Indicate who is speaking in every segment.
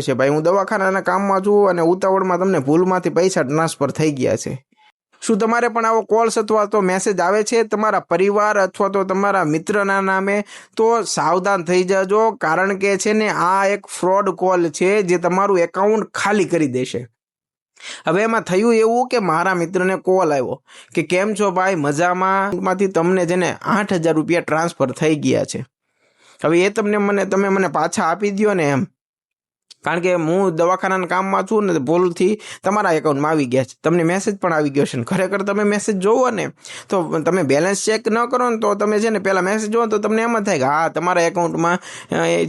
Speaker 1: છે ભાઈ હું દવાખાનાના કામમાં છું અને ઉતાવળમાં તમને ભૂલમાંથી પૈસા ટ્રાન્સફર થઈ ગયા છે। શું તમારે પણ આવો કોલ્સ અથવા તો મેસેજ આવે છે તમારા પરિવાર અથવા તો તમારા મિત્રના નામે? તો સાવધાન થઈ જજો, કારણ કે છે ને આ એક ફ્રોડ કોલ છે જે તમારું એકાઉન્ટ ખાલી કરી દેશે। હવે એમાં થયું એવું કે મારા મિત્રને કોલ આવ્યો કે કેમ છો ભાઈ, મજામાં? માંથી તમને જેને 8,000 રૂપિયા ટ્રાન્સફર થઈ ગયા છે। હવે એ તમે મને પાછા આપી દો ને એમ, કારણ કે હું દવાખાનાના કામમાં છું ને ભૂલથી તમારા એકાઉન્ટમાં આવી ગયા છે। તમને મેસેજ પણ આવી ગયો છે ને ખરેખર તમે મેસેજ જોવો ને તો તમે બેલેન્સ ચેક ન કરો ને તો તમે છે ને પહેલાં મેસેજ જોવો તો તમને એમ જ થાય કે હા તમારા એકાઉન્ટમાં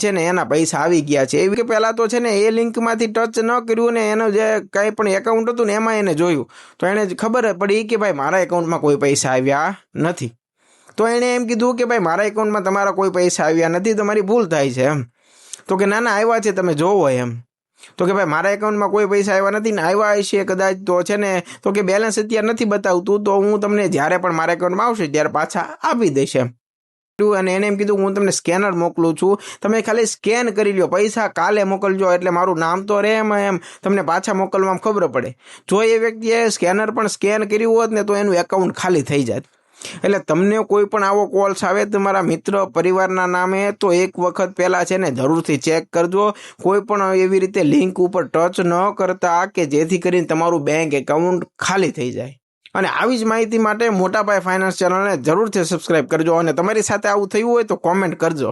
Speaker 1: છે ને એના પૈસા આવી ગયા છે। એવી કે પહેલાં તો છે ને એ લિંકમાંથી ટચ ન કર્યું ને એનું જે કંઈ પણ એકાઉન્ટ હતું ને એમાં એને જોયું તો એને ખબર પડી કે ભાઈ મારા એકાઉન્ટમાં કોઈ પૈસા આવ્યા નથી। તો એણે એમ કીધું કે ભાઈ મારા એકાઉન્ટમાં તમારા કોઈ પૈસા આવ્યા નથી, તમારી ભૂલ થાય છે એમ। તો કે ના આવ્યા છે, તમે જોવો એમ। તો કે ભાઈ મારા એકાઉન્ટમાં કોઈ પૈસા આવ્યા નથી ને આવ્યા હશે કદાચ તો છે ને તો કે બેલેન્સ અત્યારે નથી બતાવતું, તો હું તમને જ્યારે પણ મારા એકાઉન્ટમાં આવશે ત્યારે પાછા આપી દઈશ એમ। અને એને એમ કીધું હું તમને સ્કેનર મોકલું છું, તમે ખાલી સ્કેન કરી લો, પૈસા કાલે મોકલજો એટલે મારું નામ તો રહે એમ તમને પાછા મોકલવામાં ખબર પડે। જો એ વ્યક્તિએ સ્કેનર પણ સ્કેન કર્યું હોત ને તો એનું એકાઉન્ટ ખાલી થઈ જાય। એટલે તમને કોઈ પણ આવો કોલ્સ આવે તમારા મિત્ર પરિવારના નામે તો એક વખત પહેલાં છે ને જરૂરથી ચેક કરજો। કોઈ પણ એવી રીતે લિંક ઉપર ટચ ન કરતા કે જેથી કરીને તમારું બેંક એકાઉન્ટ ખાલી થઈ જાય। અને આવી જ માહિતી માટે મોટા પાયે ફાઇનાન્સ ચેનલને જરૂરથી સબસ્ક્રાઇબ કરજો અને તમારી સાથે આવું થયું હોય તો કોમેન્ટ કરજો।